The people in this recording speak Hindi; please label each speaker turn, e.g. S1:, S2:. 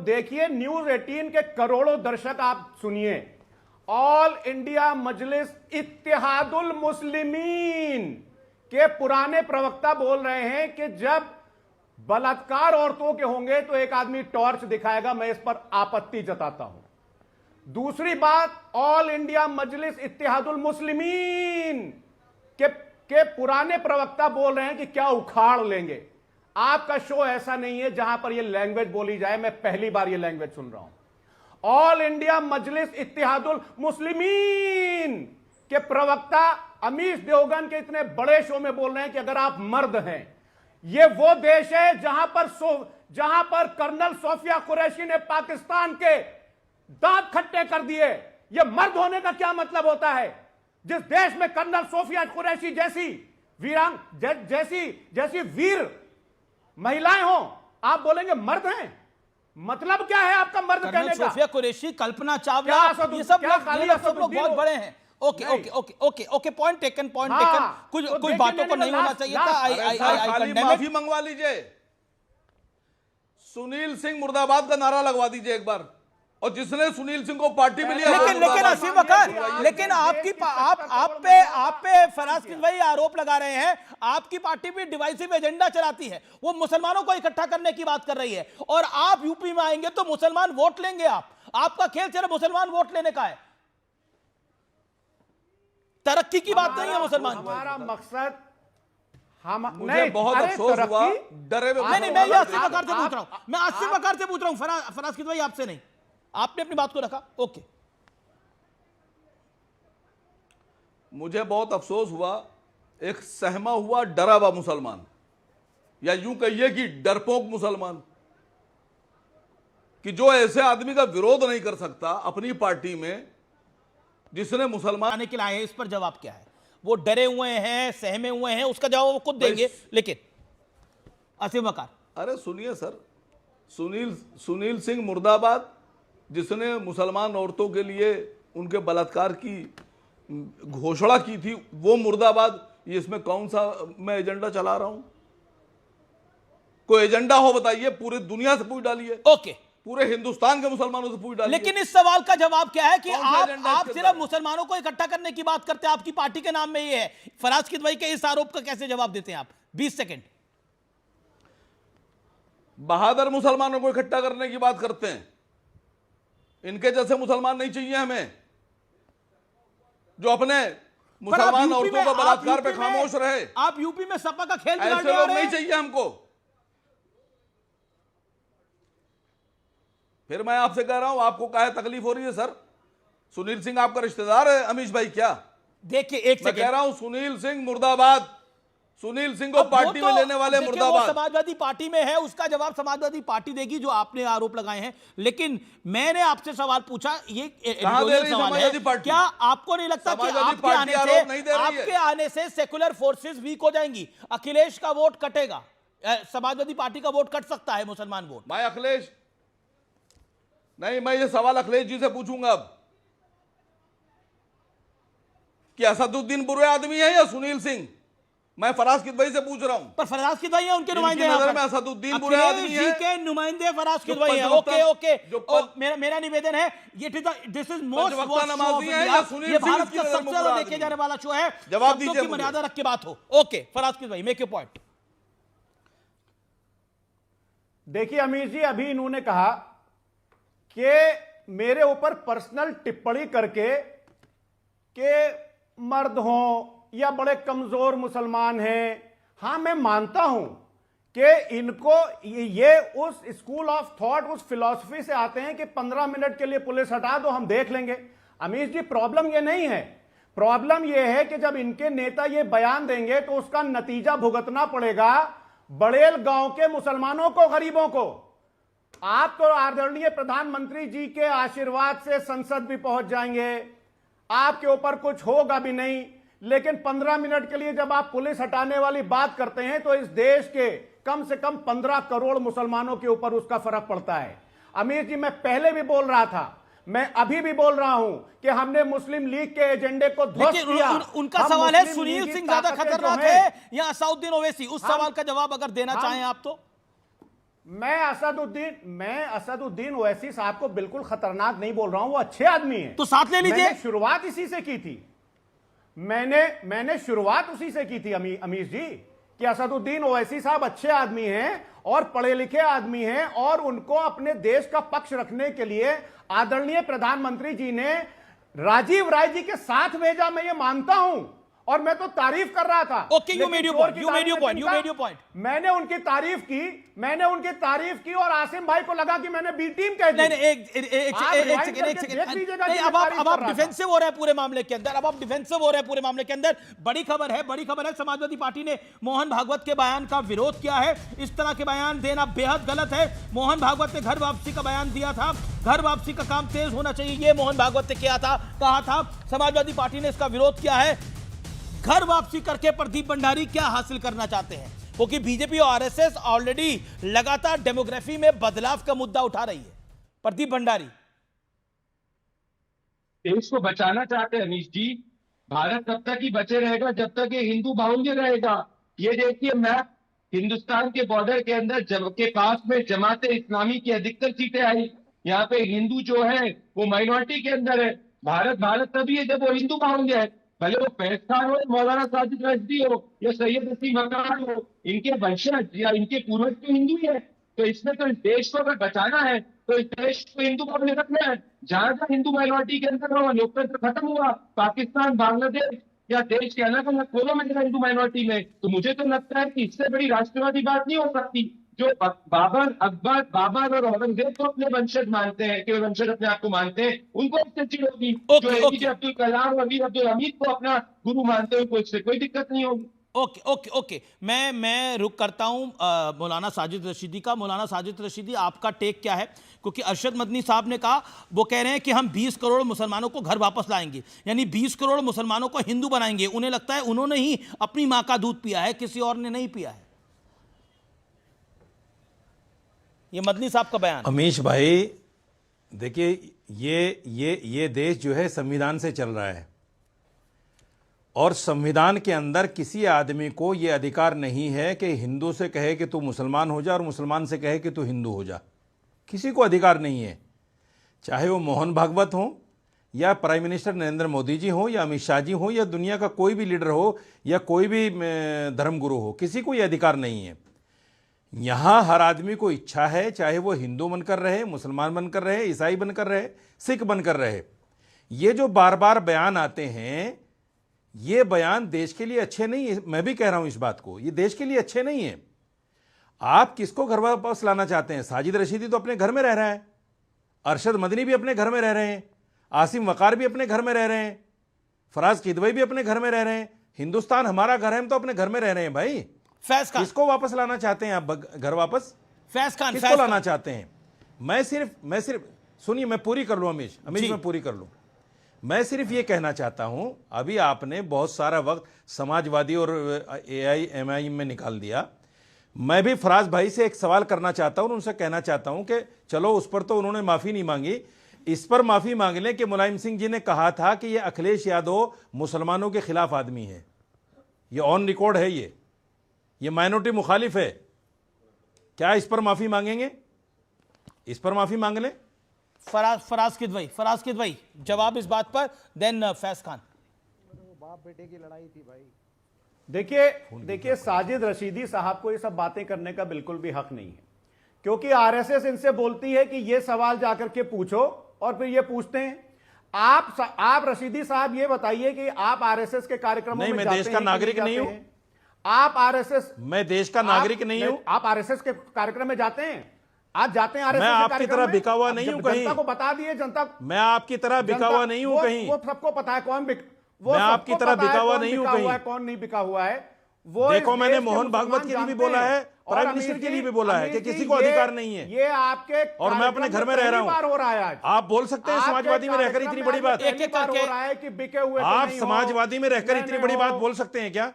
S1: देखिए न्यूज 18 के करोड़ों दर्शक आप सुनिए, ऑल इंडिया मजलिस इत्तेहादुल मुस्लिमीन के पुराने प्रवक्ता बोल रहे हैं कि जब बलात्कार औरतों के होंगे तो एक आदमी टॉर्च दिखाएगा, मैं इस पर आपत्ति जताता हूं। दूसरी बात, ऑल इंडिया मजलिस इत्तेहादुल मुस्लिमीन के पुराने प्रवक्ता बोल रहे हैं कि क्या उखाड़ लेंगे। आपका शो ऐसा नहीं है जहां पर यह लैंग्वेज बोली जाए, मैं पहली बार यह लैंग्वेज सुन रहा हूं। ऑल इंडिया मजलिस इत्तेहादुल मुस्लिमीन के प्रवक्ता अमीश देवगन के इतने बड़े शो में बोल रहे हैं कि अगर आप मर्द हैं, यह वो देश है जहां पर कर्नल सोफिया कुरैशी ने पाकिस्तान के दांत खट्टे कर दिए। यह मर्द होने का क्या मतलब होता है? जिस देश में कर्नल सोफिया कुरैशी जैसी जैसी वीर महिलाएं हो, आप बोलेंगे मर्द हैं? मतलब क्या है आपका मर्द कहने का?
S2: सोफिया कुरैशी, कल्पना चावला, ये सब लोग बहुत बड़े हैं। Okay okay okay okay okay, point taken, point taken. कुछ बातों को नहीं होना चाहिए था।
S3: माफी मंगवा लीजिए, सुनील सिंह मुर्दाबाद का नारा लगवा दीजिए एक बार, और जिसने सुनील सिंह को पार्टी में लिया।
S2: लेकिन असीम वकार, लेकिन आप पे फराज किदवई आरोप लगा रहे हैं, आपकी पार्टी भी डिवाइसिव एजेंडा चलाती है, वो मुसलमानों को इकट्ठा करने की बात कर रही है, और आप यूपी में आएंगे तो मुसलमान वोट लेंगे। आपका खेल सिर्फ मुसलमान वोट लेने का है, तरक्की की बात नहीं है मुसलमान।
S1: हमारा मकसद
S3: मुझे बहुत अफसोस हुआ, डरे हुए।
S2: नहीं, मैं असीम वकार से पूछ रहा हूं, मैं असीम वकार से पूछ रहा हूं, फराज किदवई आपसे नहीं। आपने अपनी बात को रखा, ओके।
S3: मुझे बहुत अफसोस हुआ, एक सहमा हुआ डरा हुआ मुसलमान, या यूं कहिए कि डरपोक मुसलमान, कि जो ऐसे आदमी का विरोध नहीं कर सकता अपनी पार्टी में, जिसने मुसलमान
S2: आने के लिए आए हैं। इस पर जवाब क्या है? वो डरे हुए हैं, सहमे हुए हैं, उसका जवाब वो खुद देंगे। लेकिन असीम वकार,
S3: अरे सुनिए सर, सुनील सिंह मुर्दाबाद, जिसने मुसलमान औरतों के लिए उनके बलात्कार की घोषणा की थी, वो मुर्दाबाद। ये इसमें कौन सा मैं एजेंडा चला रहा हूं? कोई एजेंडा हो बताइए, पूरी दुनिया से पूछ डालिए,
S2: ओके,
S3: पूरे हिंदुस्तान के मुसलमानों से पूछ डालिए।
S2: लेकिन इस सवाल का जवाब क्या है कि आप सिर्फ मुसलमानों को इकट्ठा करने की बात करते हैं, आपकी पार्टी के नाम में ये है। फराज किदवई के इस आरोप का कैसे जवाब देते हैं आप? 20 सेकंड।
S3: बहादुर मुसलमानों को इकट्ठा करने की बात करते हैं, इनके जैसे मुसलमान नहीं चाहिए हमें, जो अपने मुसलमान औरतों को बलात्कार पे खामोश रहे।
S2: आप यूपी में सपा का खेल
S3: ऐसे लोग नहीं चाहिए हमको। फिर मैं आपसे कह रहा हूं, आपको काहे तकलीफ हो रही है सर? सुनील सिंह आपका रिश्तेदार है अमीश भाई क्या?
S2: देखिए एक
S3: मैं कह रहा हूं, सुनील सिंह मुर्दाबाद, सुनील सिंह को पार्टी में लेने वाले मुर्दाबाद।
S2: समाजवादी पार्टी में है, उसका जवाब समाजवादी पार्टी देगी जो आपने आरोप लगाए हैं। लेकिन मैंने आपसे सवाल पूछा, ये सवाल है, क्या आपको नहीं लगता कि आपके आने से सेकुलर फोर्सेस वीक हो जाएंगी? अखिलेश का वोट कटेगा, समाजवादी पार्टी का वोट कट सकता है, मुसलमान वोट।
S3: मैं अखिलेश नहीं, मैं ये सवाल अखिलेश जी से पूछूंगा अब, कि असदुद्दीन बुरे आदमी है या सुनील सिंह? मैं फराज किदवई से पूछ रहा हूं।
S2: पर फराज किदवई है, उनके नुमाइंदे
S3: नजर में असदुद्दीन बुरे आदमी है,
S2: के नुमाइंदे फराज किदवई है। ओके ओके, मेरा निवेदन है, दिस इज मोस्ट
S3: नमाजी है या सुनील
S2: ये भारत का सबसे ज्यादा देखे जाने वाला शो है।
S3: जवाब दीजिए,
S2: मर्यादा रख के बात हो। Okay Faraz Kidwai, make your point.
S1: देखिए अमीर जी, अभी इन्होंने कहा कि मेरे ऊपर पर्सनल टिप्पणी करके कि मर्द हों या बड़े कमजोर मुसलमान हैं। हां, मैं मानता हूं कि इनको ये उस स्कूल ऑफ थॉट, उस फिलॉसफी से आते हैं कि 15 मिनट के लिए पुलिस हटा दो, हम देख लेंगे। अमीश जी, प्रॉब्लम ये नहीं है, प्रॉब्लम ये है कि जब इनके नेता ये बयान देंगे तो उसका नतीजा भुगतना पड़ेगा बड़ेल गांव के मुसलमानों को, गरीबों को। आप तो आदरणीय प्रधानमंत्री जी के आशीर्वाद से संसद भी पहुंच जाएंगे, आपके ऊपर कुछ होगा भी नहीं, लेकिन 15 मिनट के लिए जब आप पुलिस हटाने वाली बात करते हैं तो इस देश के कम से कम 15 करोड़ मुसलमानों के ऊपर उसका फर्क पड़ता है। अमीर जी, मैं पहले भी बोल रहा था, मैं अभी भी बोल रहा हूं कि हमने मुस्लिम लीग के एजेंडे को ध्वस्त किया।
S2: उनका सवाल है सुनील सिंह ज्यादा खतरनाक है या असाउद्दीन ओवैसी? उस सवाल का जवाब अगर देना चाहें आप तो।
S1: मैं असदुद्दीन ओवैसी साहब को बिल्कुल खतरनाक नहीं बोल रहा हूं, वो अच्छे आदमी हैं।
S2: तो साथ ले लीजिए।
S1: मैंने शुरुआत इसी से की थी, मैंने शुरुआत उसी से की थी अमीश जी, कि असदुद्दीन ओवैसी साहब अच्छे आदमी हैं और पढ़े लिखे आदमी हैं, और उनको अपने देश का पक्ष रखने के लिए आदरणीय प्रधानमंत्री जी ने राजीव राय जी के साथ भेजा, मैं ये मानता हूं, और मैं तो तारीफ कर रहा था।
S2: Okay, you made your point.
S1: मैंने उनकी तारीफ की और आसिम भाई को लगा कि मैंने बी टीम कह दी।
S2: एक सेकंड, अब आप डिफेंसिव हो रहे हैं पूरे मामले के अंदर। बड़ी खबर है, समाजवादी पार्टी ने मोहन भागवत के बयान का विरोध किया है। इस तरह के बयान देना बेहद गलत है। मोहन भागवत ने घर वापसी का बयान दिया था, घर वापसी का काम तेज होना चाहिए, ये मोहन भागवत ने कहा था। समाजवादी पार्टी ने इसका विरोध किया है। घर वापसी करके प्रदीप भंडारी क्या हासिल करना चाहते हैं? क्योंकि बीजेपी और आरएसएस ऑलरेडी लगातार डेमोग्राफी में बदलाव का मुद्दा उठा रही है। प्रदीप भंडारी
S4: देश को बचाना चाहते हैं अमीश जी। भारत तब तक ही बचे रहेगा जब तक ये हिंदू बाहुल्य रहेगा। ये देखिए मैप, हिंदुस्तान के बॉर्डर के अंदर के पास में जमाते इस्लामी की अधिकतर सीटें आई। यहाँ पे हिंदू जो है वो माइनॉरिटी के अंदर है। भारत तभी है जब वो हिंदू बाहुल्य है। भले वो फैज खान हो, मौलाना साजिद रजवी हो या सैयद वसीम अख्तर हो, इनके वंशज या इनके पूर्वज तो हिंदू ही है। तो इसमें तो इस देश को अगर बचाना है तो इस देश को हिंदू बाहुल्य रखना है। जहां जहां हिंदू माइनॉरिटी के अंदर हो, लोकतंत्र खत्म हुआ, पाकिस्तान, बांग्लादेश या देश के अलग अलग कोनों में हिंदू माइनॉरिटी में, तो मुझे तो लगता है कि इससे बड़ी राष्ट्रवादी बात नहीं हो सकती। जो बाबर और औरंगजेब को अपने वंशज मानते हैं, कि वंशज अपने आप को मानते हैं, उनको इससे चिड़ होगी। जो एपीजे अब्दुल कलाम और अमीर अब्दुल हमीद को अपना गुरु मानते हैं, उनको इससे कोई दिक्कत नहीं होगी।
S2: ओके, मैं रुक करता हूं मौलाना साजिद रशीदी का। मौलाना साजिद रशीदी, आपका टेक क्या है? क्योंकि अरशद मदनी साहब ने कहा, वो कह रहे हैं कि हम 20 करोड़ मुसलमानों को घर वापस लाएंगे, यानी 20 करोड़ मुसलमानों को हिंदू बनाएंगे। उन्हें लगता है उन्होंने ही अपनी मां का दूध पिया है, किसी और ने नहीं पिया है। ये मदनी साहब का बयान।
S5: अमीश भाई देखिए, ये देश जो है संविधान से चल रहा है, और संविधान के अंदर किसी आदमी को ये अधिकार नहीं है कि हिंदू से कहे कि तू मुसलमान हो जा और मुसलमान से कहे कि तू हिंदू हो जा। किसी को अधिकार नहीं है, चाहे वो मोहन भागवत हो या प्राइम मिनिस्टर नरेंद्र मोदी जी हो या अमित शाह जी हो या दुनिया का कोई भी लीडर हो या कोई भी धर्मगुरु हो, किसी को ये अधिकार नहीं है। यहाँ हर आदमी को इच्छा है, चाहे वो हिंदू बनकर रहे, मुसलमान बनकर रहे, ईसाई बनकर रहे, सिख बनकर रहे। ये जो बार बार बयान आते हैं, ये बयान देश के लिए अच्छे नहीं है। मैं भी कह रहा हूं इस बात को, ये देश के लिए अच्छे नहीं है। आप किसको घर वापस लाना चाहते हैं? साजिद रशीदी तो अपने घर में रह रहा है, अरशद मदनी भी अपने घर में रह रहे हैं, आसिम वकार भी अपने घर में रह रहे हैं, फराज किदवई भी अपने घर में रह रहे हैं। हिंदुस्तान हमारा घर है, हम तो अपने घर में रह रहे हैं भाई।
S2: फैज खान,
S5: किसको वापस लाना चाहते हैं आप घर वापस?
S2: फैज खान
S5: किसको लाना चाहते हैं? मैं सिर्फ सुनिए, मैं पूरी कर लूं अमीश, मैं पूरी कर लूं। मैं सिर्फ ये कहना चाहता हूं, अभी आपने बहुत सारा वक्त समाजवादी और AIMIM में निकाल दिया। मैं भी फराज भाई से एक सवाल करना चाहता हूं, उनसे कहना चाहता हूं कि चलो, उस पर तो उन्होंने माफी नहीं मांगी, इस पर माफी मांग लें कि मुलायम सिंह जी ने कहा था कि ये अखिलेश यादव मुसलमानों के खिलाफ आदमी है। ये ऑन रिकॉर्ड है, ये माइनॉरिटी मुखालिफ है। क्या इस पर माफी मांगेंगे? इस पर माफी मांग लें।
S2: फराज किदवई जवाब इस बात पर, देन फैज खान।
S1: बाप बेटे की लड़ाई थी भाई। देखिए साजिद रशीदी साहब को ये सब बातें करने का बिल्कुल भी हक नहीं है, क्योंकि आरएसएस इनसे बोलती है कि ये सवाल जाकर के पूछो, और फिर ये पूछते हैं। आप रशीदी साहब ये बताइए कि आप आरएसएस के कार्यक्रमों में
S5: मैं देश का नागरिक नहीं हूं।
S1: आप आरएसएस,
S5: मैं देश का नागरिक नहीं हूं।
S1: आप आरएसएस के कार्यक्रम में जाते हैं? आज जाते हैं आरएसएस?
S5: मैं आपकी तरह बिका हुआ नहीं हूं कहीं।
S1: जनता को बता दिए, जनता,
S5: मैं आपकी तरह बिका हुआ नहीं हूं कहीं।
S1: वो सबको पता है कौन
S5: मैं आपकी तरह बिका हुआ नहीं हूं कहीं।
S1: कौन नहीं बिका हुआ है वो।
S5: देखो, मैंने मोहन भागवत के लिए भी बोला है, प्राइम मिनिस्टर के लिए भी बोला है कि किसी को अधिकार नहीं है।
S1: ये आपके,
S5: और मैं अपने घर में रह रहा हूं।
S1: हो रहा है आज।
S5: आप बोल सकते हैं समाजवादी में रहकर इतनी बड़ी बात?
S1: एक एक करके हो रहा है कि बिके हुए
S5: आप समाजवादी में रहकर इतनी बड़ी बात बोल सकते हैं क्या?